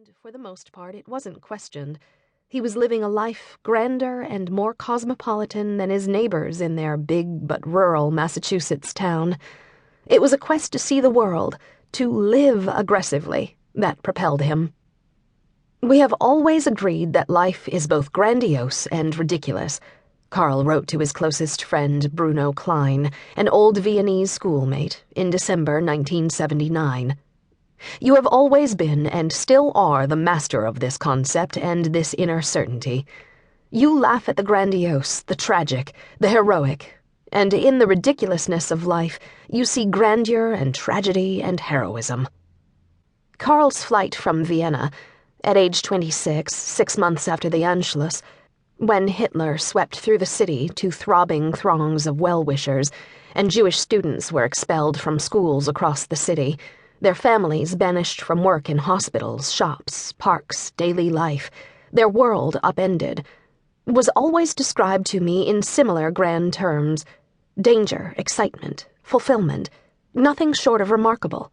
And for the most part, it wasn't questioned. He was living a life grander and more cosmopolitan than his neighbors in their big but rural Massachusetts town. It was a quest to see the world, to live aggressively, that propelled him. "We have always agreed that life is both grandiose and ridiculous," Carl wrote to his closest friend Bruno Klein, an old Viennese schoolmate, in December 1979. "You have always been and still are the master of this concept and this inner certainty. You laugh at the grandiose, the tragic, the heroic, and in the ridiculousness of life you see grandeur and tragedy and heroism." Carl's flight from Vienna, at age 26, 6 months after the Anschluss, when Hitler swept through the city to throbbing throngs of well-wishers, and Jewish students were expelled from schools across the city, their families banished from work in hospitals, shops, parks, daily life, their world upended, was always described to me in similar grand terms: danger, excitement, fulfillment, nothing short of remarkable.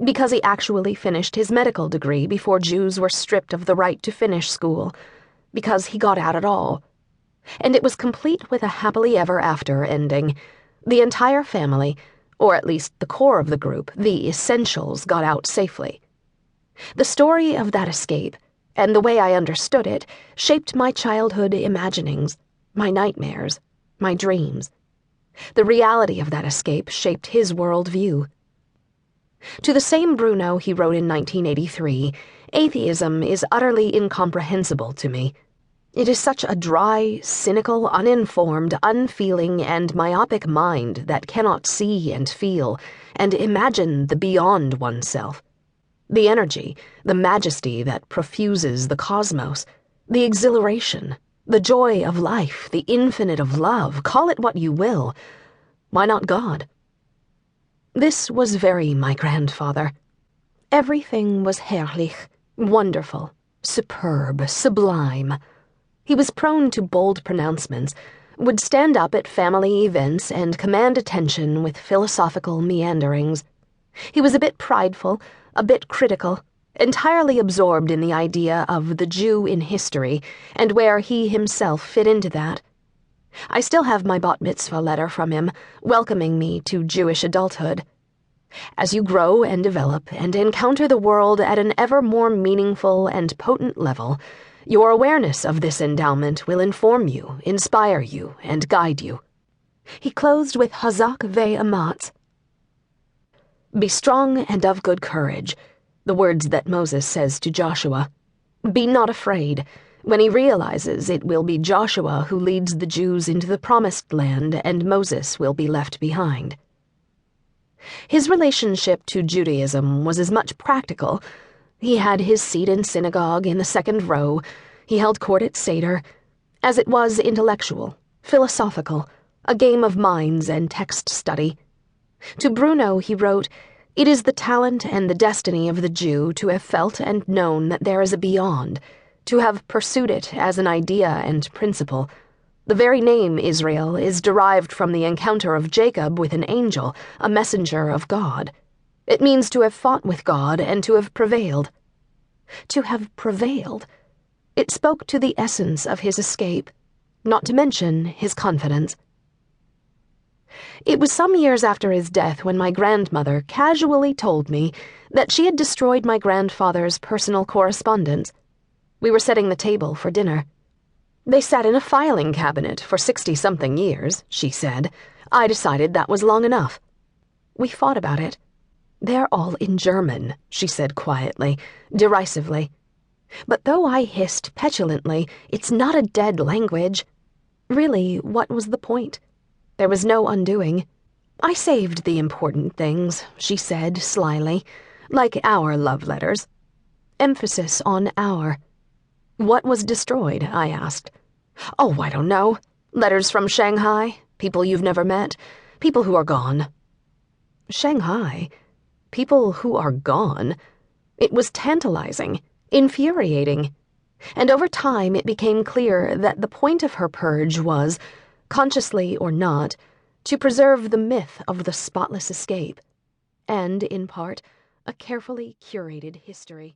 Because he actually finished his medical degree before Jews were stripped of the right to finish school, because he got out at all. And it was complete with a happily ever after ending. The entire family, or at least the core of the group, the essentials, got out safely. The story of that escape, and the way I understood it, shaped my childhood imaginings, my nightmares, my dreams. The reality of that escape shaped his worldview. To the same Bruno he wrote in 1983, "Atheism is utterly incomprehensible to me. It is such a dry, cynical, uninformed, unfeeling, and myopic mind that cannot see and feel and imagine the beyond oneself. The energy, the majesty that profuses the cosmos, the exhilaration, the joy of life, the infinite of love, call it what you will. Why not God?" This was very my grandfather. Everything was herrlich, wonderful, superb, sublime. He was prone to bold pronouncements, would stand up at family events and command attention with philosophical meanderings. He was a bit prideful, a bit critical, entirely absorbed in the idea of the Jew in history and where he himself fit into that. I still have my bat mitzvah letter from him, welcoming me to Jewish adulthood. "As you grow and develop and encounter the world at an ever more meaningful and potent level, your awareness of this endowment will inform you, inspire you, and guide you." He closed with Hazak ve'amatz. "Be strong and of good courage," the words that Moses says to Joshua. "Be not afraid," when he realizes it will be Joshua who leads the Jews into the promised land and Moses will be left behind. His relationship to Judaism was as much practical. He had his seat in synagogue in the second row, he held court at Seder, as it was intellectual, philosophical, a game of minds and text study. To Bruno he wrote, "It is the talent and the destiny of the Jew to have felt and known that there is a beyond, to have pursued it as an idea and principle. The very name Israel is derived from the encounter of Jacob with an angel, a messenger of God. It means to have fought with God and to have prevailed." To have prevailed. It spoke to the essence of his escape, not to mention his confidence. It was some years after his death when my grandmother casually told me that she had destroyed my grandfather's personal correspondence. We were setting the table for dinner. "They sat in a filing cabinet for 60-something years," she said. "I decided that was long enough." We fought about it. "They're all in German," she said quietly, derisively. But though I hissed petulantly, "It's not a dead language," really, what was the point? There was no undoing. "I saved the important things," she said slyly, "like our love letters." Emphasis on our. "What was destroyed?" I asked. "Oh, I don't know. Letters from Shanghai, people you've never met, people who are gone." Shanghai? People who are gone? It was tantalizing, infuriating. And over time it became clear that the point of her purge was, consciously or not, to preserve the myth of the spotless escape, and, in part, a carefully curated history.